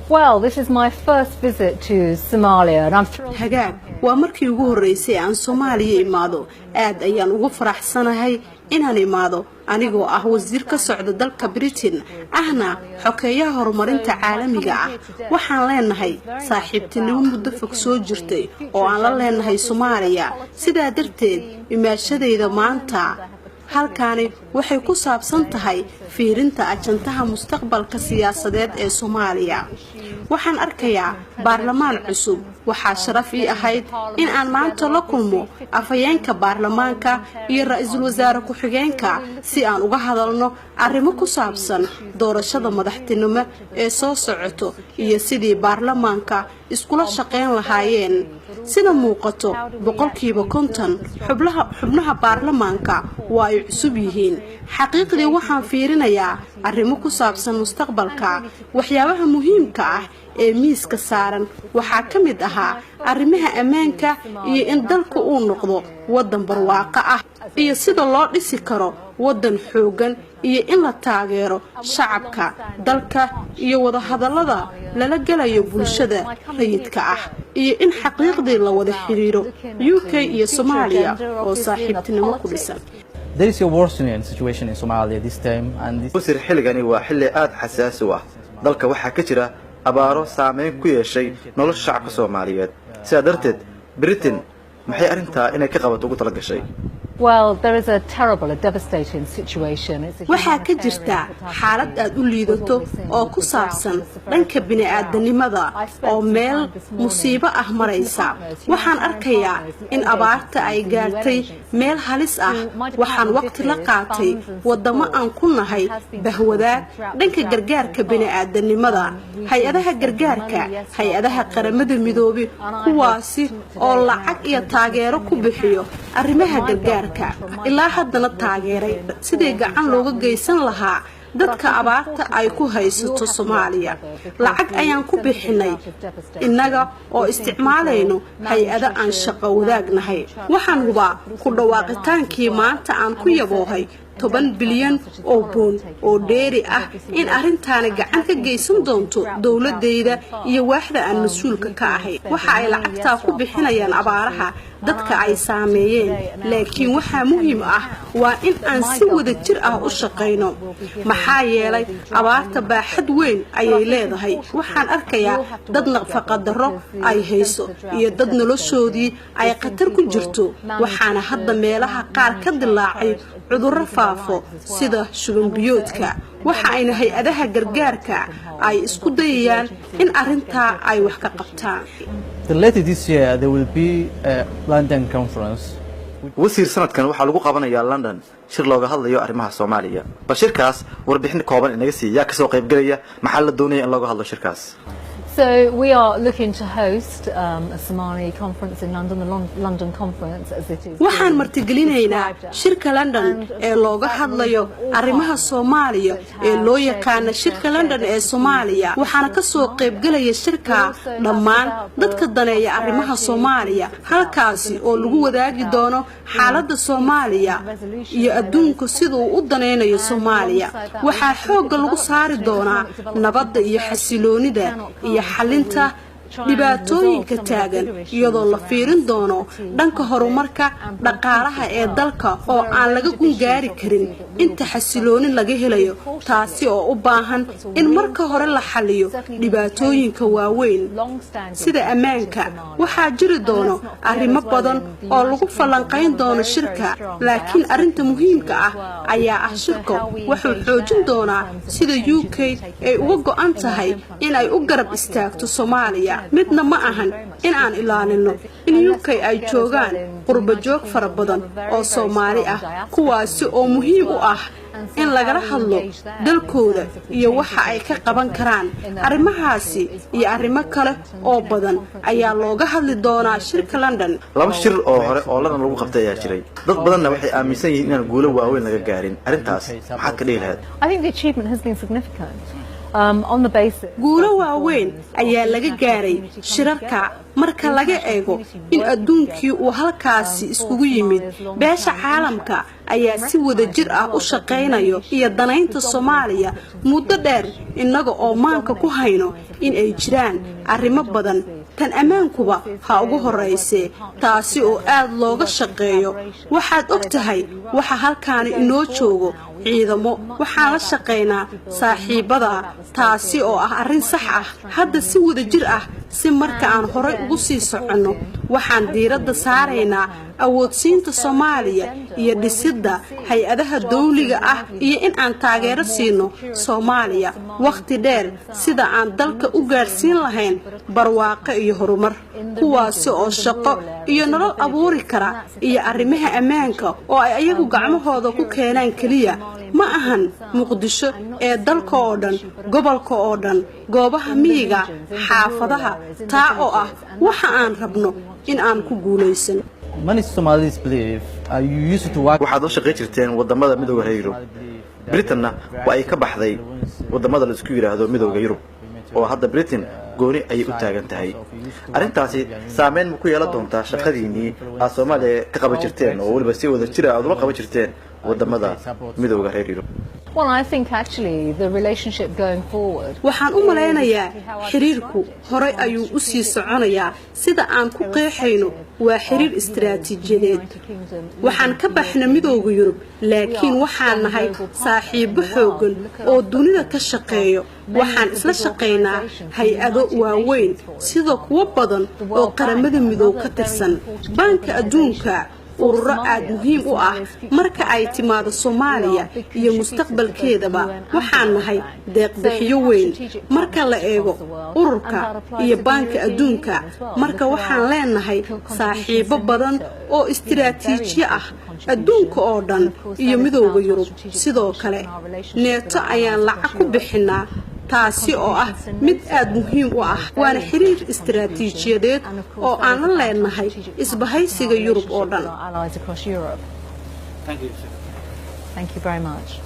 Well, this is my first visit to Somalia and I'm thrilled. hagaag waa markii ugu horeysay aan Soomaaliya imaado aad ayaan ugu faraxsanahay inaan imaado anigoo ah wasiir ka socda dalka Britain ahna xogeeyaha horumarinta caalamiga ah waxaan leenahay saaxiibtinimo muddo fog soo jirtay oo aan la leenahay Soomaaliya sidaa darteed imaashadayda maanta halkaani waxay ku saabsan tahay fiirinta ajantaha mustaqbalka siyaasadeed ee Soomaaliya waxaan arkayaa baarlamaan cusub waxaa sharaf ii ahayd in aan maanta la kulmo afhayeenka baarlamaanka iyo ra'iisul wasaare ku-xigeenka si aan uga hadalno arrimo ku saabsan doorashada madaxtinimo ee soo socoto iyo sidii baarlamaanka iskula shaqeyn lahaayeen sida muuqato boqolkiiba 50 xubnaha baarlamaanka waa ay cusub yihiin xaqiiqdii waxaan fiirinayaa arrimo ku saabsan mustaqbalka waxyaabaha muhiimka ah ee miiska saaran waxaa ka mid ahaa arrimaha ammaanka iyo in dalku uu noqdo wadan barwaaqo ah iyo sida loo dhisi karo wadan xoogan iyo in la taageero shacabka dalka iyo wada hadallada lala galayo bulshada rayidka ah iyo in xaqiiqdii la wada xiriiro UK iyo Soomaaliya oo saaxiibtinimo ku dhisan. There is a worsening situation in Somalia this time and this wasiir xilligani waa xilli aad xasaasi ah dalka waxaa ka jira abaaro saameyn ku yeeshay nolosha shacabka Soomaaliyeed sidaa darteed Britain maxay arintaa inay ka qabato ugu tala gashay Well, there is a terrible, a devastating situation. waxaa ka jirta xaalad aad u liidato oo ku saabsan dhanka bini'aadanimada oo meel musiibo ah maraysa waxaan arkayaa in abaarta ay gaartay meel halis ah waxaan waqti la qaatay wadamo aan ku nahay bahwadaag dhanka gargaarka bini'aadanimada hay'adaha gargaarka hay'adaha qaramada midoobay kuwaasi oo lacag iyo taageero ku bixiyo arrimaha gargaarka ilaa haddana taageeray sidii gacan looga geysan lahaa dadka abaarta ay ku haysato Soomaaliya lacag ayaan ku bixinay innaga oo isticmaalayno hay'ado aan shaqo wadaagnahay waxaan hubaa ku dhawaaqitaankii maanta aan ku yaboohay 10 bilyan oo pound oo dheeri ah in arintaani gacan ka geysan doonto dawladdeeda iyo waaxda aan mas'uulka ka ahay waxa ay lacagta ku bixinayaan abaaraha dadka ay saameeyeen laakiin waxa muhiim ah waa in aan si wada jir ah u shaqeyno maxaa yeelay abaarta baaxad weyn ayay leedahay waxaan arkayaa dad nafaqo darro ay hayso iyo dad noloshoodii ay khatar ku jirto waxaana hadda meelaha qaar ka dilaacay cudurro faafo sida shuban biyoodka waxa ayna hay'adaha gargaarka ay isku dayayaan in arintaa ay wax ka qabtaan. Later this year there will be a London conference. wasiir sanadkan waxaa lagu qabanayaa London shir looga hadlayo arrimaha Soomaaliya bashirkaas warbixin kooban inaga siiya ka soo qayb galaya maxaa la doonayaa in looga hadlo shirkaas. So we are looking to host a Somali conference in London, the London conference as it is. waxaan martigelinaynaa shirka London ee looga hadlayo arrimaha Soomaaliya ee loo yaqaan shirka London ee Soomaaliya waxaana ka soo qayb galaya shirka dhammaan dadka daneeya arrimaha Soomaaliya halkaasi oo lagu wadaagi doono xaaladda Soomaaliya iyo adduunka sida uu u daneynayo Soomaaliya waxaa xoog lagu saari doonaa nabadda iyo xasiloonida iyo xalinta dhibaatooyinka taagan iyadoo la fiirin doono dhanka horumarka dhaqaalaha ee dalka oo aan laga gungaari karin inta xasilooni laga helayo taasi oo u baahan in marka hore la xaliyo dhibaatooyinka waaweyn sida ammaanka waxaa jiri doono arrimo badan oo lagu falanqayn doono shirka laakiin arinta muhiimka ah ayaa ah shirka wuxuu xoojin doonaa sida UK ay uga go'an tahay in ay u garab istaagto Soomaaliya midna ma ahan in aan ilaalino in UK ay joogaan qurba joog fara badan oo Soomaali ah kuwaasi oo muhiim u ah in laga hadlo dalkooda iyo waxa ay ka qaban karaan arrimahaasi iyo arrimo kale oo badan ayaa looga hadli doonaa shirka London. laba shir oo hore oo London lagu qabtay ayaa jiray dad badanna waxay aaminsan yihiin in guulo waaweyn laga gaarin arintaas maxaad ka dhihi lahayd? I think the achievement has been significant. guulo waaweyn ayaa laga gaaray shirarka marka laga eego in adduunkii uu halkaasi iskugu yimid beesha caalamka ayaa si wada jir ah u shaqaynayo iyo danaynta Soomaaliya muddo dheer inaga oo maanka ku hayno in ay jiraan arrimo badan tan ammaankuba ha ugu horeysay taasi oo aad looga shaqeeyo waxaad ogtahay waxa halkaan inoo joogo ciidamo waxaan la shaqeynaa saaxiibada taasi oo ah arrin sax ah hadda si wada jir ah si marka aan horay ugu sii socono waxaan diiradda saaraynaa awoodsiinta Soomaaliya iyo dhisidda hay'adaha dawliga ah iyo in aan taageero siino Soomaaliya waqti dheer sida aan dalka u gaarsiin lahayn barwaaqo iyo horumar kuwaasi oo shaqo iyo nolol abuuri kara iyo arrimaha ammaanka oo ay ayagu gacmahooda ku keenaan kaliya ma ahan Muqdisho ee dalka oo dhan gobolka oo dhan goobaha miyiga xaafadaha taa oo ah waxa aan rabno in aan ku guuleysan Many Somalis believe you used to work waxaad u shaqeyn jirteen wadamada midowga Yurub Britain-na waa ay ka baxday wadamada la isku yiraahdo midowga Yurub oo hadda Britain gooni ay u taagan tahay arintaasi saameyn ma ku yeelan doontaa shaqadiinii aad Soomaaliya ka qaban jirteen oo waliba si wada jir ah aad ula qaban jirteen wadamada midowga Yurub Well, I think actually the relationship going forward. waxaan u maleynayaa xiriirku horay ayuu u sii soconayaa sida aan ku qeexayno waa xiriir istiraatiijiyadeed waxaan ka baxnay midowga Yurub laakiin waxaan nahay saaxiibo xoogan oo dunida ka shaqeeyo waxaan isla shaqeynaa hay'ado waaweyn sida kuwa badan oo qaramada midoob ka tirsan banka adduunka ururo aad muhiim u ah marka ay timaado Soomaaliya iyo mustaqbalkeedaba waxaan nahay deeq bixiyo weyn marka la eego ururka iyo banka adduunka marka waxaan leenahay saaxiibo badan oo istiraatiijiye ah adduunka oo dhan iyo midowga Yurub sidoo kale neeto ayaan lacag ku bixinaa taasi oo ah mid aad muhiim u ah waana xiriir istiraatiijiyadeed oo aan la leenahay isbahaysiga Yurub oo dhan Thank you very much.